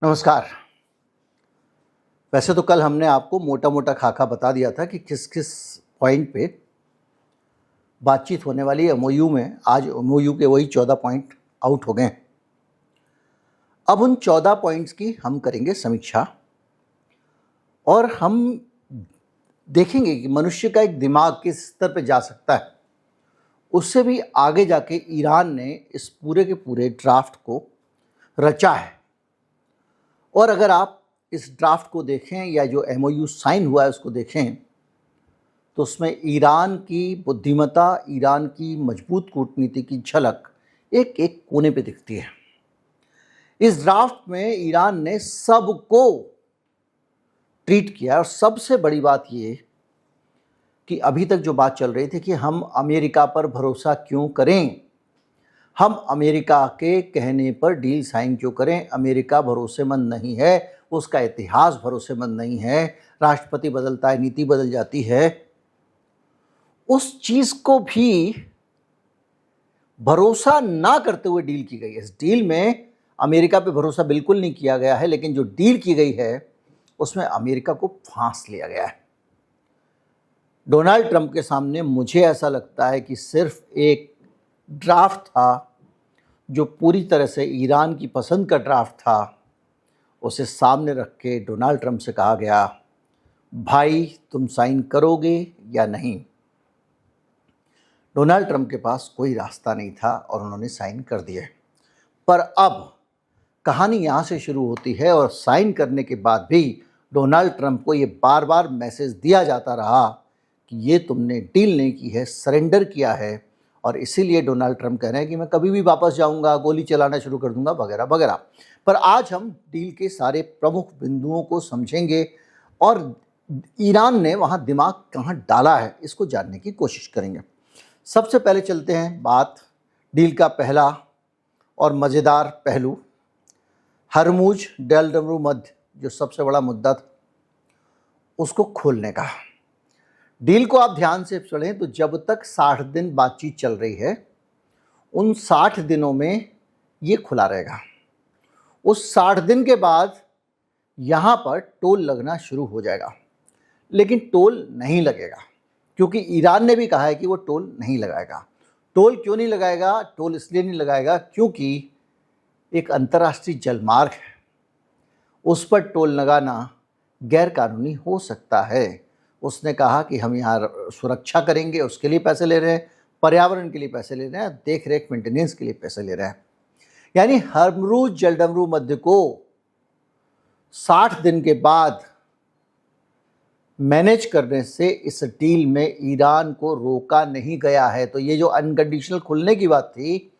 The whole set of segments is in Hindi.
नमस्कार। वैसे तो कल हमने आपको मोटा मोटा खाका बता दिया था कि किस किस पॉइंट पे बातचीत होने वाली है एमओयू में। आज एमओयू के वही 14 पॉइंट आउट हो गए हैं। अब उन 14 पॉइंट्स की हम करेंगे समीक्षा और हम देखेंगे कि मनुष्य का एक दिमाग किस स्तर पे जा सकता है। उससे भी आगे जाके ईरान ने इस पूरे के पूरे ड्राफ्ट को रचा है। और अगर आप इस ड्राफ्ट को देखें या जो एमओयू साइन हुआ है उसको देखें तो उसमें ईरान की बुद्धिमत्ता, ईरान की मजबूत कूटनीति की झलक एक एक कोने पे दिखती है। इस ड्राफ्ट में ईरान ने सबको ट्रीट किया और सबसे बड़ी बात ये कि अभी तक जो बात चल रही थी कि हम अमेरिका पर भरोसा क्यों करें, हम अमेरिका के कहने पर डील साइन क्यों करें, अमेरिका भरोसेमंद नहीं है, उसका इतिहास भरोसेमंद नहीं है, राष्ट्रपति बदलता है, नीति बदल जाती है। उस चीज़ को भी भरोसा ना करते हुए डील की गई है। इस डील में अमेरिका पे भरोसा बिल्कुल नहीं किया गया है, लेकिन जो डील की गई है उसमें अमेरिका को फांस लिया गया है। डोनाल्ड ट्रंप के सामने मुझे ऐसा लगता है कि सिर्फ एक ड्राफ्ट था जो पूरी तरह से ईरान की पसंद का ड्राफ्ट था, उसे सामने रख के डोनाल्ड ट्रंप से कहा गया, भाई तुम साइन करोगे या नहीं। डोनाल्ड ट्रंप के पास कोई रास्ता नहीं था और उन्होंने साइन कर दिए। पर अब कहानी यहाँ से शुरू होती है और साइन करने के बाद भी डोनाल्ड ट्रंप को ये बार बार मैसेज दिया जाता रहा कि ये तुमने डील नहीं की है, सरेंडर किया है। और इसीलिए डोनाल्ड ट्रंप कह रहे हैं कि मैं कभी भी वापस जाऊंगा, गोली चलाना शुरू कर दूंगा, वगैरह वगैरह। पर आज हम डील के सारे प्रमुख बिंदुओं को समझेंगे और ईरान ने वहाँ दिमाग कहाँ डाला है इसको जानने की कोशिश करेंगे। सबसे पहले चलते हैं बात डील का पहला और मज़ेदार पहलू, हरमुज डेल्डमरू मध्य, जो सबसे बड़ा मुद्दा था, उसको खोलने का। डील को आप ध्यान से पढ़ें तो जब तक 60 दिन बातचीत चल रही है, उन 60 दिनों में ये खुला रहेगा। उस 60 दिन के बाद यहाँ पर टोल लगना शुरू हो जाएगा, लेकिन टोल नहीं लगेगा क्योंकि ईरान ने भी कहा है कि वो टोल नहीं लगाएगा। टोल क्यों नहीं लगाएगा? टोल इसलिए नहीं लगाएगा क्योंकि एक अंतर्राष्ट्रीय जलमार्ग है, उस पर टोल लगाना गैरकानूनी हो सकता है। उसने कहा कि हम यहाँ सुरक्षा करेंगे, उसके लिए पैसे ले रहे हैं, पर्यावरण के लिए पैसे ले रहे हैं, देख रेख मेंटेनेंस के लिए पैसे ले रहे हैं। यानी हरमुज जलडमरू मध्य को 60 दिन के बाद मैनेज करने से इस डील में ईरान को रोका नहीं गया है। तो ये जो अनकंडीशनल खुलने की बात थी,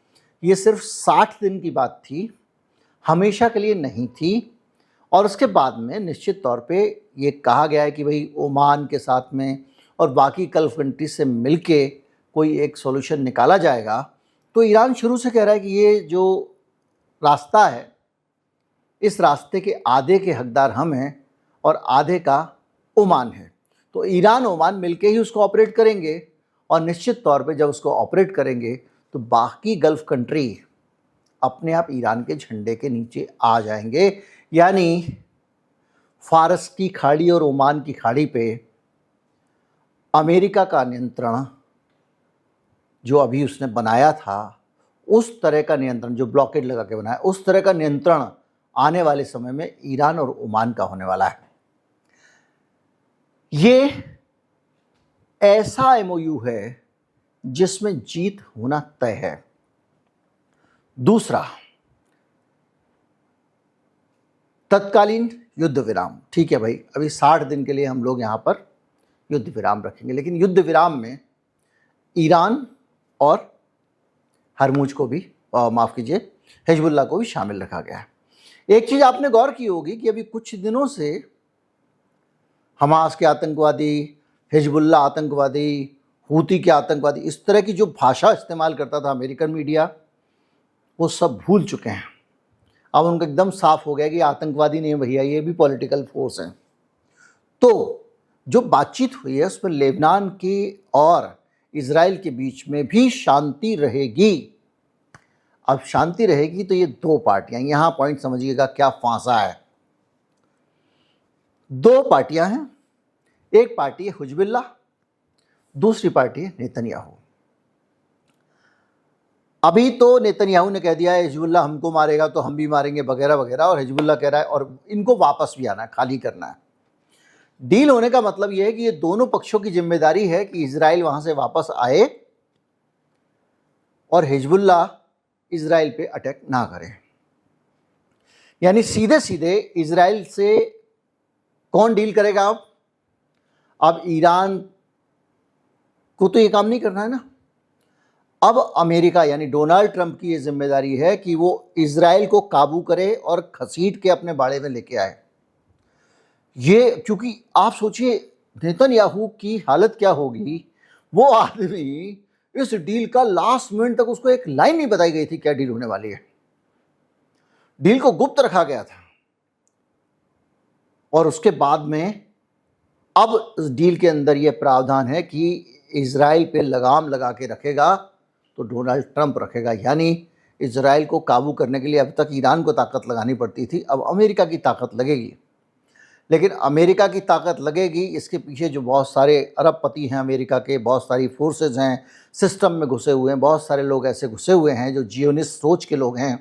ये सिर्फ 60 दिन की बात थी, हमेशा के लिए नहीं थी। और उसके बाद में निश्चित तौर पे ये कहा गया है कि भाई ओमान के साथ में और बाकी गल्फ कंट्री से मिलके कोई एक सॉल्यूशन निकाला जाएगा। तो ईरान शुरू से कह रहा है कि ये जो रास्ता है, इस रास्ते के आधे के हकदार हम हैं और आधे का ओमान है। तो ईरान ओमान मिलके ही उसको ऑपरेट करेंगे और निश्चित तौर पे जब उसको ऑपरेट करेंगे तो बाकी गल्फ कंट्री अपने आप ईरान के झंडे के नीचे आ जाएंगे। यानी फारस की खाड़ी और ओमान की खाड़ी पे अमेरिका का नियंत्रण जो अभी उसने बनाया था, उस तरह का नियंत्रण जो ब्लॉकेड लगा के बनाया, उस तरह का नियंत्रण आने वाले समय में ईरान और ओमान का होने वाला है। ये ऐसा एमओयू है जिसमें जीत होना तय है। दूसरा, तत्कालीन युद्ध विराम। ठीक है भाई, अभी 60 दिन के लिए हम लोग यहाँ पर युद्ध विराम रखेंगे, लेकिन युद्ध विराम में ईरान और हरमुज को भी माफ़ कीजिए, हिजबुल्लाह को भी शामिल रखा गया है। एक चीज़ आपने गौर की होगी कि अभी कुछ दिनों से हमास के आतंकवादी, हिजबुल्लाह आतंकवादी, हूती के आतंकवादी, इस तरह की जो भाषा इस्तेमाल करता था अमेरिकन मीडिया, वो सब भूल चुके हैं। अब उनको एकदम साफ हो गया कि आतंकवादी नहीं भैया, ये भी पॉलिटिकल फोर्स हैं। तो जो बातचीत हुई है उसमें लेबनान की और इजराइल के बीच में भी शांति रहेगी। अब शांति रहेगी तो ये दो पार्टियां, यहां पॉइंट समझिएगा क्या फांसा है। दो पार्टियां हैं, एक पार्टी है हिजबुल्लाह, दूसरी पार्टी है नेतन्याहू। अभी तो नेतन्याहू ने कह दिया है हिजबुल्लाह हमको मारेगा तो हम भी मारेंगे वगैरह वगैरह, और हिजबुल्लाह कह रहा है और इनको वापस भी आना है, खाली करना है। डील होने का मतलब यह है कि ये दोनों पक्षों की जिम्मेदारी है कि इजराइल वहां से वापस आए और हिजबुल्लाह इजराइल पे अटैक ना करे। यानी सीधे सीधे इजराइल से कौन डील करेगा? अब ईरान को तो ये काम नहीं करना है ना। अब अमेरिका यानी डोनाल्ड ट्रंप की ये जिम्मेदारी है कि वो इजराइल को काबू करे और घसीट के अपने बाड़े में लेके आए। ये क्योंकि आप सोचिए नेतन्याहू की हालत क्या होगी, वो आदमी इस डील का लास्ट मिनट तक उसको एक लाइन नहीं बताई गई थी क्या डील होने वाली है। डील को गुप्त रखा गया था और उसके बाद में अब इस डील के अंदर यह प्रावधान है कि इजराइल पे लगाम लगा के रखेगा तो डोनाल्ड ट्रंप रखेगा। यानी इजराइल को काबू करने के लिए अब तक ईरान को ताकत लगानी पड़ती थी, अब अमेरिका की ताकत लगेगी। लेकिन अमेरिका की ताकत लगेगी, इसके पीछे जो बहुत सारे अरबपति हैं अमेरिका के, बहुत सारी फोर्सेज हैं सिस्टम में घुसे हुए हैं, बहुत सारे लोग ऐसे घुसे हुए हैं जो जियोनिस्ट सोच के लोग हैं।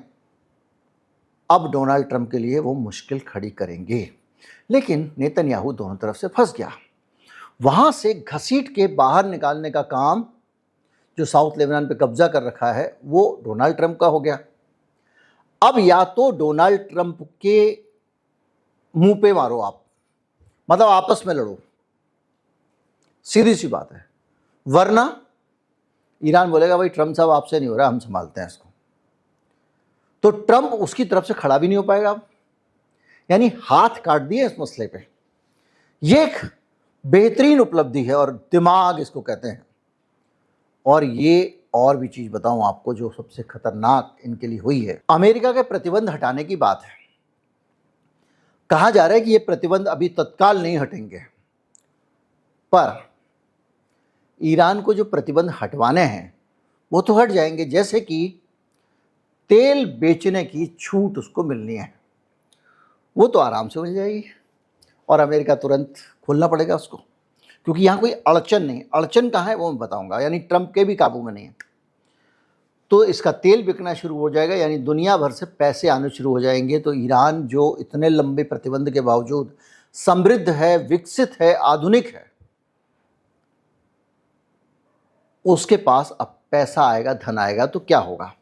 अब डोनाल्ड ट्रंप के लिए वो मुश्किल खड़ी करेंगे। लेकिन नेतन्याहू दोनों तरफ से फंस गया। वहां से घसीट के बाहर निकालने का काम जो साउथ लेबनान पे कब्जा कर रखा है वो डोनाल्ड ट्रंप का हो गया। अब या तो डोनाल्ड ट्रंप के मुंह पे मारो आप, मतलब आपस में लड़ो, सीधी सी बात है, वरना ईरान बोलेगा भाई ट्रंप साहब आपसे नहीं हो रहा, हम संभालते हैं इसको। तो ट्रंप उसकी तरफ से खड़ा भी नहीं हो पाएगा। यानी हाथ काट दिए इस मसले पे। ये एक बेहतरीन उपलब्धि है और दिमाग इसको कहते हैं। और ये और भी चीज बताऊं आपको जो सबसे खतरनाक इनके लिए हुई है, अमेरिका के प्रतिबंध हटाने की बात है। कहा जा रहा है कि ये प्रतिबंध अभी तत्काल नहीं हटेंगे, पर ईरान को जो प्रतिबंध हटवाने हैं वो तो हट जाएंगे। जैसे कि तेल बेचने की छूट उसको मिलनी है, वो तो आराम से मिल जाएगी और अमेरिका तुरंत खोलना पड़ेगा उसको, क्योंकि यहाँ कोई अड़चन नहीं। अड़चन कहाँ है वो मैं बताऊंगा, यानी ट्रंप के भी काबू में नहीं है। तो इसका तेल बिकना शुरू हो जाएगा, यानी दुनिया भर से पैसे आने शुरू हो जाएंगे। तो ईरान जो इतने लंबे प्रतिबंध के बावजूद समृद्ध है, विकसित है, आधुनिक है, उसके पास अब पैसा आएगा, धन आएगा तो क्या होगा।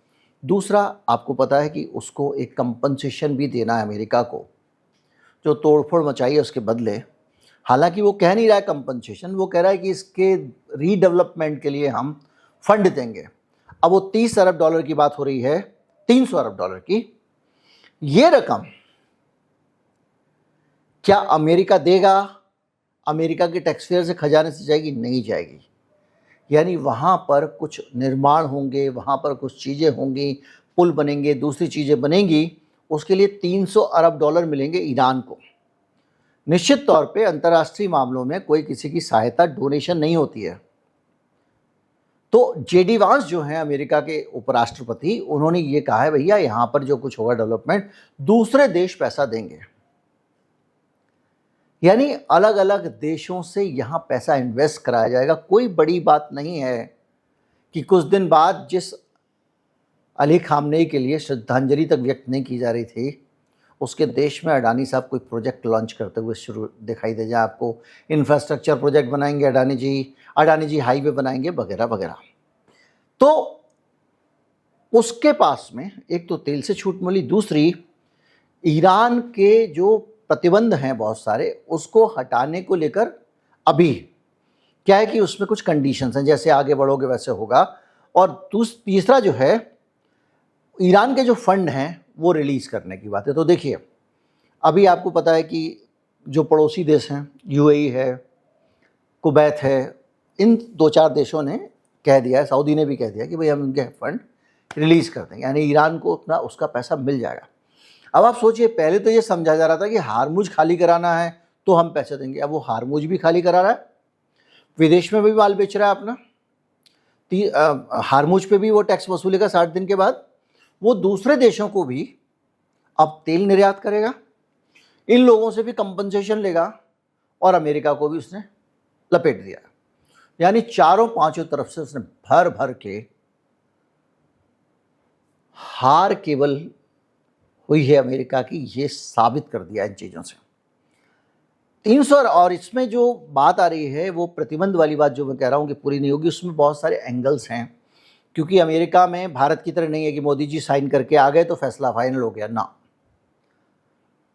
दूसरा, आपको पता है कि उसको एक कंपनसेशन भी देना है अमेरिका को, जो तोड़फोड़ मचाई है उसके बदले। हालांकि वो कह नहीं रहा है कंपनसेशन, वो कह रहा है कि इसके रीडेवलपमेंट के लिए हम फंड देंगे। अब वो 30 अरब डॉलर की बात हो रही है, 300 अरब डॉलर की। ये रकम क्या अमेरिका देगा? अमेरिका के टैक्सपेयर से खजाने से जाएगी? नहीं जाएगी। यानी वहाँ पर कुछ निर्माण होंगे, वहाँ पर कुछ चीज़ें होंगी, पुल बनेंगे, दूसरी चीज़ें बनेंगी, उसके लिए 300 अरब डॉलर मिलेंगे ईरान को। निश्चित तौर पे अंतर्राष्ट्रीय मामलों में कोई किसी की सहायता, डोनेशन नहीं होती है। तो जेडी वांस जो हैं अमेरिका के उपराष्ट्रपति, उन्होंने ये कहा है भैया यहाँ पर जो कुछ होगा डेवलपमेंट, दूसरे देश पैसा देंगे। यानी अलग अलग देशों से यहाँ पैसा इन्वेस्ट कराया जाएगा। कोई बड़ी बात नहीं है कि कुछ दिन बाद जिस अली खामनेई के लिए श्रद्धांजलि तक व्यक्त नहीं की जा रही थी, उसके देश में अडानी साहब कोई प्रोजेक्ट लॉन्च करते हुए शुरू दिखाई दे जाए आपको। इंफ्रास्ट्रक्चर प्रोजेक्ट बनाएंगे अडानी जी हाईवे बनाएंगे वगैरह वगैरह। तो उसके पास में एक तो तेल से छूट मिली, दूसरी ईरान के जो प्रतिबंध हैं बहुत सारे, उसको हटाने को लेकर अभी क्या है कि उसमें कुछ कंडीशंस हैं, जैसे आगे बढ़ोगे वैसे होगा। और तीसरा जो है, ईरान के जो फंड हैं वो रिलीज़ करने की बात है। तो देखिए, अभी आपको पता है कि जो पड़ोसी देश हैं, यूएई है, कुवैत है, इन 2-4 देशों ने कह दिया है, सऊदी ने भी कह दिया कि भाई हम इनके फंड रिलीज़ कर देंगे, यानी ईरान को अपना उसका पैसा मिल जाएगा। अब आप सोचिए, पहले तो ये समझा जा रहा था कि हारमुज खाली कराना है तो हम पैसे देंगे, अब वो हारमुज भी खाली करा रहा है, विदेश में भी माल बेच रहा है अपना। हारमुज पे भी वो टैक्स वसूलेगा 60 दिन के बाद, वो दूसरे देशों को भी अब तेल निर्यात करेगा, इन लोगों से भी कंपनसेशन लेगा और अमेरिका को भी उसने लपेट दिया। यानी चारों पांचों तरफ से उसने भर भर के हार केवल हुई है अमेरिका की, ये साबित कर दिया इन चीज़ों से। 300 और इसमें जो बात आ रही है वो प्रतिबंध वाली बात जो मैं कह रहा हूँ कि पूरी नहीं होगी, उसमें बहुत सारे एंगल्स हैं, क्योंकि अमेरिका में भारत की तरह नहीं है कि मोदी जी साइन करके आ गए तो फैसला फाइनल हो गया ना।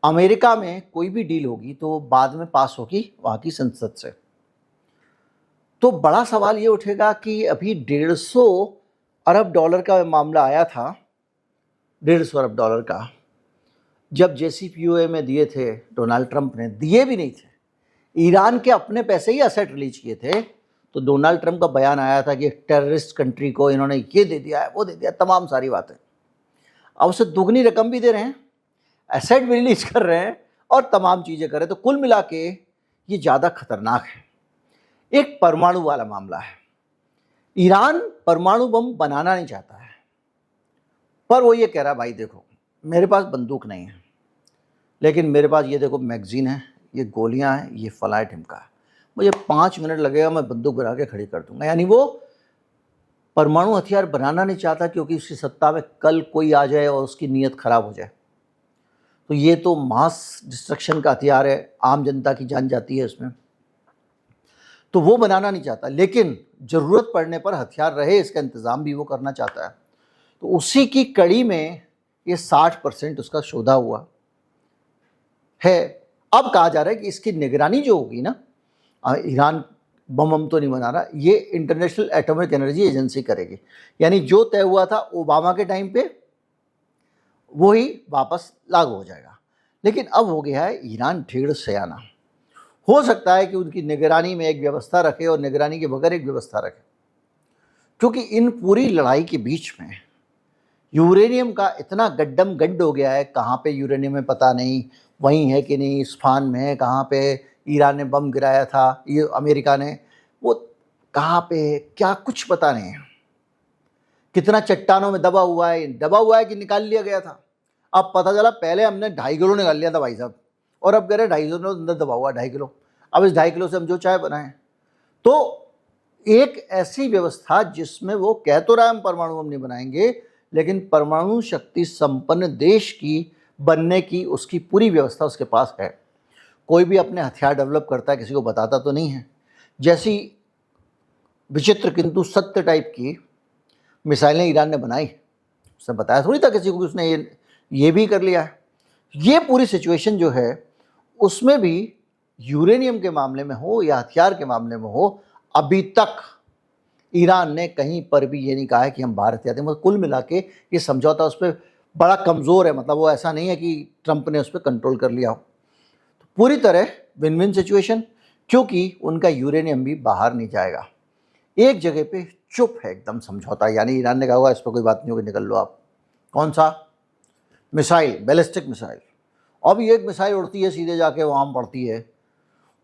अमेरिका में कोई भी डील होगी तो बाद में पास होगी वहाँ की संसद से। तो बड़ा सवाल ये उठेगा कि अभी 150 अरब डॉलर का मामला आया था, 150 अरब डॉलर का, जब JCPOA में दिए थे डोनाल्ड ट्रंप ने, दिए भी नहीं थे, ईरान के अपने पैसे ही असेट रिलीज किए थे, तो डोनाल्ड ट्रंप का बयान आया था कि टेररिस्ट कंट्री को इन्होंने ये दे दिया है, वो दे दिया, तमाम सारी बातें। अब उसे दुगनी रकम भी दे रहे हैं, एसेट भी रिलीज कर रहे हैं और तमाम चीज़ें कर रहे हैं। तो कुल मिला के ये ज़्यादा खतरनाक है। एक परमाणु वाला मामला है। ईरान परमाणु बम बनाना नहीं चाहता है, पर वो ये कह रहा है भाई देखो मेरे पास बंदूक नहीं है, लेकिन मेरे पास ये देखो मैगजीन है, ये गोलियां हैं, ये फलाए ढिमका है, मुझे 5 मिनट लगेगा, मैं बंदूक बना के खड़ी कर दूंगा। यानी वो परमाणु हथियार बनाना नहीं चाहता क्योंकि उसकी सत्ता में कल कोई आ जाए और उसकी नीयत खराब हो जाए, तो ये तो मास डिस्ट्रक्शन का हथियार है, आम जनता की जान जाती है इसमें, तो वो बनाना नहीं चाहता। लेकिन ज़रूरत पड़ने पर हथियार रहे इसका इंतज़ाम भी वो करना चाहता है। तो उसी की कड़ी में ये 60% उसका सौदा हुआ है। अब कहा जा रहा है कि इसकी निगरानी जो होगी ना, ईरान बम तो नहीं बना रहा, ये इंटरनेशनल एटॉमिक एनर्जी एजेंसी करेगी। यानी जो तय हुआ था ओबामा के टाइम पे वही वापस लागू हो जाएगा। लेकिन अब हो गया है ईरान ढेर सयाना, हो सकता है कि उनकी निगरानी में एक व्यवस्था रखे और निगरानी के बगैर एक व्यवस्था रखे, क्योंकि इन पूरी लड़ाई के बीच में यूरेनियम का इतना गड्ढम गड्ढ हो गया है, कहाँ पे यूरेनियम है पता नहीं, वहीं है कि नहीं, इस्फहान में है, कहाँ पे ईरान ने बम गिराया था, ये अमेरिका ने, वो कहाँ पे क्या कुछ पता नहीं है, कितना चट्टानों में दबा हुआ है कि निकाल लिया गया था। अब पता चला पहले हमने 2.5 किलो निकाल लिया था भाई साहब, और अब कह रहे 2.5 किलो अंदर दबा हुआ 2.5 किलो। अब इस 2.5 किलो से हम जो चाय बनाएं, तो एक ऐसी व्यवस्था जिसमें वो कह तो रहा है हम परमाणु बम नहीं बनाएंगे, लेकिन परमाणु शक्ति संपन्न देश की बनने की उसकी पूरी व्यवस्था उसके पास है। कोई भी अपने हथियार डेवलप करता है किसी को बताता तो नहीं है। जैसी विचित्र किंतु सत्य टाइप की मिसाइलें ईरान ने बनाई, उसने बताया थोड़ी था किसी को कि उसने ये भी कर लिया है। ये पूरी सिचुएशन जो है उसमें भी यूरेनियम के मामले में हो या हथियार के मामले में हो, अभी तक ईरान ने कहीं पर भी ये नहीं कहा है कि हम बाहर हथियार दें। मतलब कुल मिला के ये समझौता उस पर बड़ा कमज़ोर है। मतलब वो ऐसा नहीं है कि ट्रंप ने उस पर कंट्रोल कर लिया हो। तो पूरी तरह विन विन सिचुएशन, क्योंकि उनका यूरेनियम भी बाहर नहीं जाएगा। एक जगह पे चुप है एकदम समझौता, यानी ईरान ने कहा होगा इस पर कोई बात नहीं होगी, निकल लो आप। कौन सा? Missile, ballistic missile. अब ये एक मिसाइल उड़ती है सीधे जाके वहाँ पड़ती है।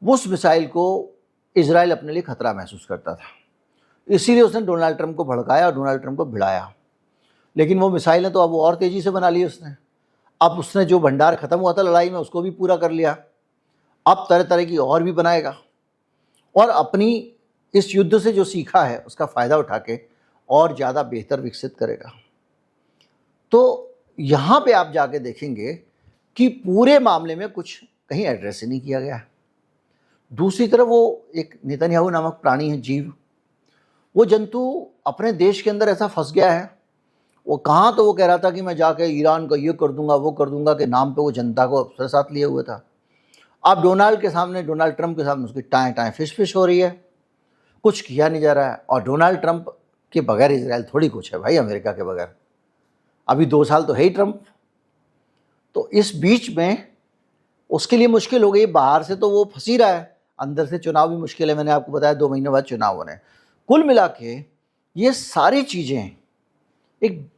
उस मिसाइल को इजराइल अपने लिए खतरा महसूस करता था, इसीलिए उसने डोनाल्ड ट्रंप को भड़काया और डोनाल्ड ट्रंप को भिड़ाया। लेकिन वो मिसाइलें तो अब और तेज़ी से बना ली उसने। अब उसने जो भंडार ख़त्म हुआ था लड़ाई में उसको भी पूरा कर लिया। अब तरह तरह की और भी बनाएगा और अपनी इस युद्ध से जो सीखा है उसका फ़ायदा उठा के और ज़्यादा बेहतर विकसित करेगा। तो यहाँ पे आप जाके देखेंगे कि पूरे मामले में कुछ कहीं एड्रेस ही नहीं किया गया है। दूसरी तरफ वो एक नेतन्याहू नामक प्राणी है, जीव, वो जंतु अपने देश के अंदर ऐसा फंस गया है। वो कहाँ तो वो कह रहा था कि मैं जाके ईरान का ये कर दूंगा वो कर दूंगा के नाम पे वो जनता को अपने साथ लिए हुए था। अब डोनाल्ड ट्रंप के सामने उसकी टाएं टाएं फिश हो रही है, कुछ किया नहीं जा रहा है। और डोनाल्ड ट्रंप के बगैर इजराइल थोड़ी कुछ है भाई, अमेरिका के बगैर। अभी 2 साल तो है ही ट्रंप। तो इस बीच में उसके लिए मुश्किल हो गई। बाहर से तो वो फंसी रहा है, अंदर से चुनाव भी मुश्किल है। मैंने आपको बताया 2 महीने बाद चुनाव होने। कुल मिला के ये सारी चीज़ें एक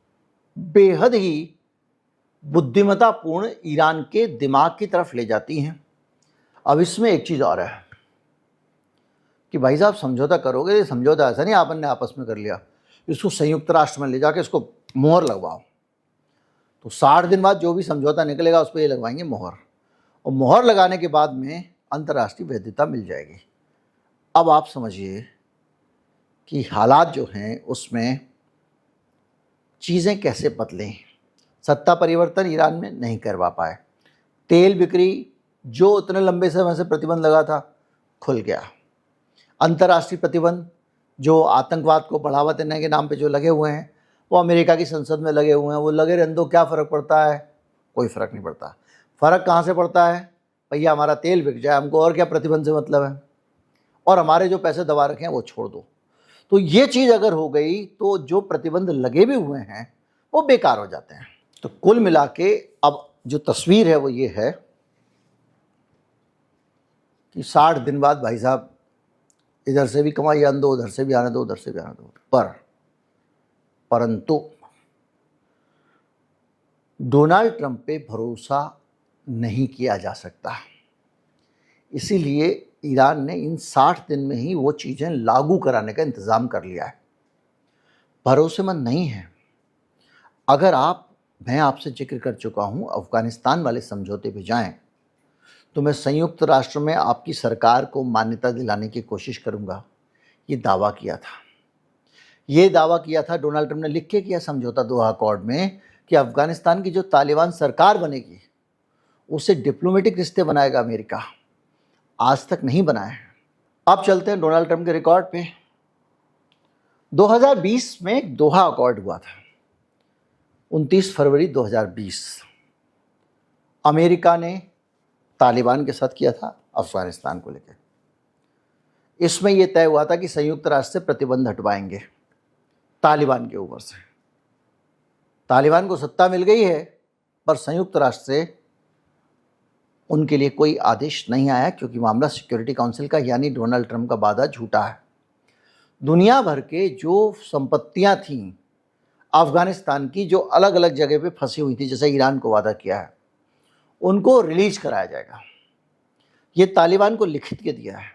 बेहद ही बुद्धिमत्तापूर्ण ईरान के दिमाग की तरफ ले जाती हैं। अब इसमें एक चीज़ और है कि भाई साहब समझौता करोगे, ये समझौता ऐसा नहीं आपन ने आपस में कर लिया, इसको संयुक्त राष्ट्र में ले जाके इसको मोहर लगवाओ। तो 60 दिन बाद जो भी समझौता निकलेगा उस पर ये लगवाएंगे मोहर, और मोहर लगाने के बाद में अंतर्राष्ट्रीय वैधता मिल जाएगी। अब आप समझिए कि हालात जो हैं उसमें चीज़ें कैसे बदलें। सत्ता परिवर्तन ईरान में नहीं करवा पाए, तेल बिक्री जो इतने लंबे समय से प्रतिबंध लगा था खुल गया, अंतर्राष्ट्रीय प्रतिबंध जो आतंकवाद को बढ़ावा देने के नाम पे जो लगे हुए हैं वो अमेरिका की संसद में लगे हुए हैं, वो लगे रहने दो, क्या फ़र्क पड़ता है? कोई फ़र्क नहीं पड़ता। फ़र्क कहाँ से पड़ता है? भैया हमारा तेल बिक जाए, हमको और क्या प्रतिबंध से मतलब है, और हमारे जो पैसे दबा रखे हैं वो छोड़ दो। तो ये चीज़ अगर हो गई तो जो प्रतिबंध लगे भी हुए हैं वो बेकार हो जाते हैं। तो कुल मिला के अब जो तस्वीर है वो ये है कि 60 दिन बाद भाई साहब इधर से भी कमाई आने दो, उधर से भी आने दो, उधर से भी आने दो। परंतु डोनाल्ड ट्रंप पे भरोसा नहीं किया जा सकता, इसीलिए ईरान ने इन 60 दिन में ही वो चीज़ें लागू कराने का इंतज़ाम कर लिया है। भरोसेमंद नहीं है। अगर मैं आपसे जिक्र कर चुका हूँ अफ़गानिस्तान वाले समझौते पे जाएं तो मैं संयुक्त राष्ट्र में आपकी सरकार को मान्यता दिलाने की कोशिश करूँगा, ये दावा किया था। ये दावा किया था डोनाल्ड ट्रंप ने, लिख के किया समझौता दोहा अकॉर्ड में कि अफ़गानिस्तान की जो तालिबान सरकार बनेगी उससे डिप्लोमेटिक रिश्ते बनाएगा अमेरिका। आज तक नहीं बनाए। अब चलते हैं डोनाल्ड ट्रंप के रिकॉर्ड पे। 2020 में एक दोहा अकॉर्ड हुआ था, 29 फरवरी 2020 अमेरिका ने तालिबान के साथ किया था अफ़गानिस्तान को लेकर। इसमें यह तय हुआ था कि संयुक्त राष्ट्र से प्रतिबंध हटवाएंगे तालिबान के ऊपर से। तालिबान को सत्ता मिल गई है पर संयुक्त राष्ट्र से उनके लिए कोई आदेश नहीं आया, क्योंकि मामला सिक्योरिटी काउंसिल का, यानी डोनाल्ड ट्रंप का वादा झूठा है। दुनिया भर के जो संपत्तियां थीं अफ़गानिस्तान की जो अलग अलग जगह पे फंसी हुई थी, जैसे ईरान को वादा किया है, उनको रिलीज कराया जाएगा। ये तालिबान को लिखित के दिया है,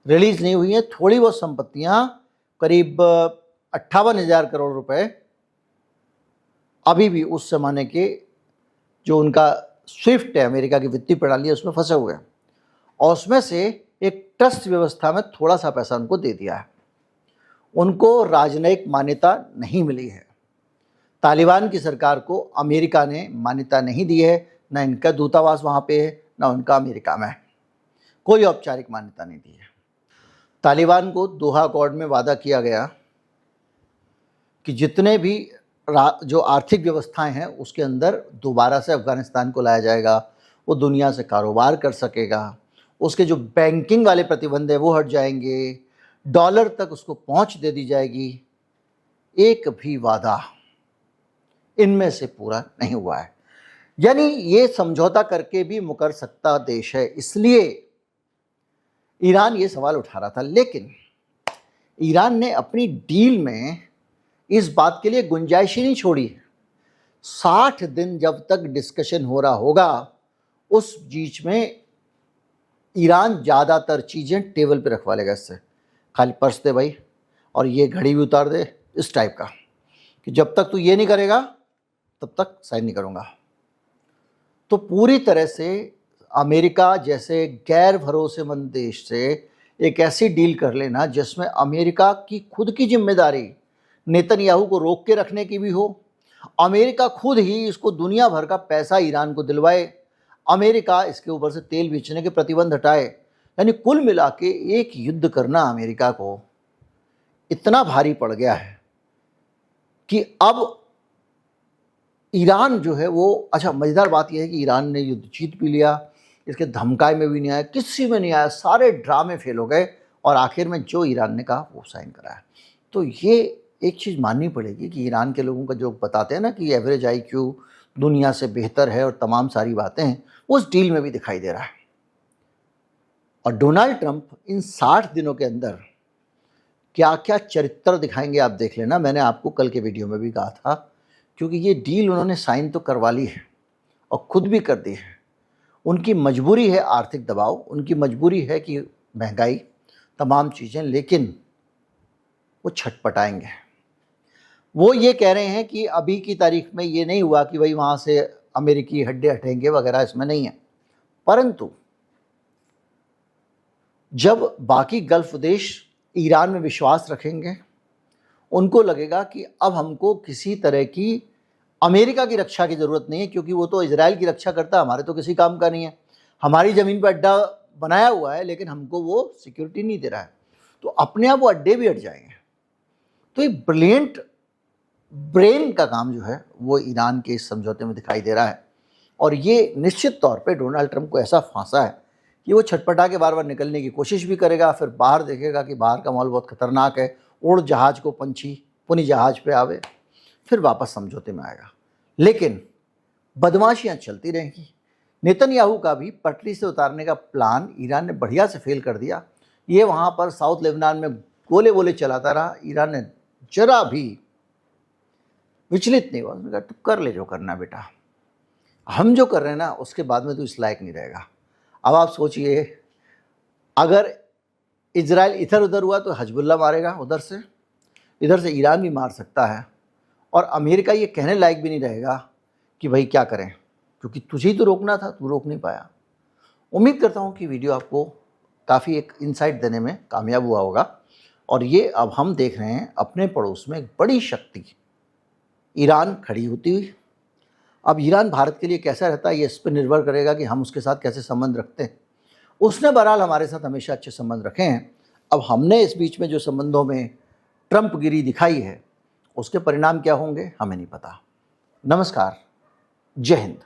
रिलीज नहीं हुई है। थोड़ी बहुत संपत्तियां करीब 58,000 करोड़ रुपए अभी भी उस ज़माने के जो उनका स्विफ्ट है, अमेरिका की वित्तीय प्रणाली है, उसमें फंसे हुए हैं, और उसमें से एक ट्रस्ट व्यवस्था में थोड़ा सा पैसा उनको दे दिया है। उनको राजनयिक मान्यता नहीं मिली है। तालिबान की सरकार को अमेरिका ने मान्यता नहीं दी है, ना इनका दूतावास वहाँ पे है, ना उनका अमेरिका में है, कोई औपचारिक मान्यता नहीं दी है। तालिबान को दोहा अकॉर्ड में वादा किया गया कि जितने भी जो आर्थिक व्यवस्थाएं हैं उसके अंदर दोबारा से अफ़गानिस्तान को लाया जाएगा, वो दुनिया से कारोबार कर सकेगा, उसके जो बैंकिंग वाले प्रतिबंध है वो हट जाएंगे, डॉलर तक उसको पहुंच दे दी जाएगी। एक भी वादा इनमें से पूरा नहीं हुआ है। यानी ये समझौता करके भी मुकर सकता देश है, इसलिए ईरान ये सवाल उठा रहा था। लेकिन ईरान ने अपनी डील में इस बात के लिए गुंजाइश ही नहीं छोड़ी। 60 दिन जब तक डिस्कशन हो रहा होगा उस बीच में ईरान ज़्यादातर चीज़ें टेबल पे रखवा लेगा। इससे खाली पर्स दे भाई और ये घड़ी भी उतार दे, इस टाइप का, कि जब तक तू ये नहीं करेगा तब तक साइन नहीं करूँगा। तो पूरी तरह से अमेरिका जैसे गैर भरोसेमंद देश से एक ऐसी डील कर लेना जिसमें अमेरिका की खुद की जिम्मेदारी नेतन्याहू को रोक के रखने की भी हो, अमेरिका खुद ही इसको दुनिया भर का पैसा ईरान को दिलवाए, अमेरिका इसके ऊपर से तेल बेचने के प्रतिबंध हटाए, यानी कुल मिला के एक युद्ध करना अमेरिका को इतना भारी पड़ गया है कि अब ईरान जो है वो, अच्छा मज़ेदार बात यह है कि ईरान ने युद्ध जीत भी लिया, इसके धमकाए में भी नहीं आया, किसी में नहीं आया, सारे ड्रामे फेल हो गए और आखिर में जो ईरान ने कहा वो साइन कराया। तो ये एक चीज़ माननी पड़ेगी कि ईरान के लोगों का जो बताते हैं ना कि एवरेज IQ दुनिया से बेहतर है और तमाम सारी बातें हैं, उस डील में भी दिखाई दे रहा है। और डोनाल्ड ट्रंप इन 60 दिनों के अंदर क्या क्या चरित्र दिखाएंगे आप देख लेना। मैंने आपको कल के वीडियो में भी कहा था, क्योंकि ये डील उन्होंने साइन तो करवा ली है और ख़ुद भी कर दी है। उनकी मजबूरी है आर्थिक दबाव, उनकी मजबूरी है कि महंगाई, तमाम चीज़ें, लेकिन वो छटपटाएंगे। वो ये कह रहे हैं कि अभी की तारीख में ये नहीं हुआ कि भाई वहाँ से अमेरिकी हड्डे हटेंगे वगैरह, इसमें नहीं है। परंतु जब बाकी गल्फ देश ईरान में विश्वास रखेंगे, उनको लगेगा कि अब हमको किसी तरह की अमेरिका की रक्षा की ज़रूरत नहीं है, क्योंकि वो तो इजराइल की रक्षा करता है, हमारे तो किसी काम का नहीं है। हमारी ज़मीन पर अड्डा बनाया हुआ है लेकिन हमको वो सिक्योरिटी नहीं दे रहा है, तो अपने आप वो अड्डे भी हट जाएंगे। तो ये ब्रिलियंट ब्रेन का काम जो है वो ईरान के इस समझौते में दिखाई दे रहा है, और ये निश्चित तौर पे डोनाल्ड ट्रंप को ऐसा फांसा है कि वो छटपटा के बार बार निकलने की कोशिश भी करेगा, फिर बाहर देखेगा कि बाहर का माहौल बहुत खतरनाक है, उड़ जहाज को पंछी पुनी जहाज पे आवे, फिर वापस समझौते में आएगा। लेकिन बदमाशियाँ चलती रहेंगी। नेतन्याहू का भी पटरी से उतारने का प्लान ईरान ने बढ़िया से फेल कर दिया। ये वहाँ पर साउथ लेबनान में गोले वोले चलाता रहा, ईरान ने जरा भी विचलित नहीं हुआ। उसने कहा तू कर ले जो करना बेटा, हम जो कर रहे हैं ना उसके बाद में तो इस लायक नहीं रहेगा। अब आप सोचिए, अगर इजराइल इधर उधर हुआ तो हजबुल्ला मारेगा उधर से, इधर से ईरान भी मार सकता है, और अमेरिका ये कहने लायक भी नहीं रहेगा कि भाई क्या करें, क्योंकि तुझे ही तो रोकना था, तू रोक नहीं पाया। उम्मीद करता हूँ कि वीडियो आपको काफ़ी एक इंसाइट देने में कामयाब हुआ होगा। और ये अब हम देख रहे हैं अपने पड़ोस में एक बड़ी शक्ति ईरान खड़ी होती हुई। अब ईरान भारत के लिए कैसा रहता है ये इस पर निर्भर करेगा कि हम उसके साथ कैसे संबंध रखते हैं। उसने बहरहाल हमारे साथ हमेशा अच्छे संबंध रखे हैं। अब हमने इस बीच में जो संबंधों में ट्रंप गिरी दिखाई है, उसके परिणाम क्या होंगे हमें नहीं पता। नमस्कार, जय हिंद।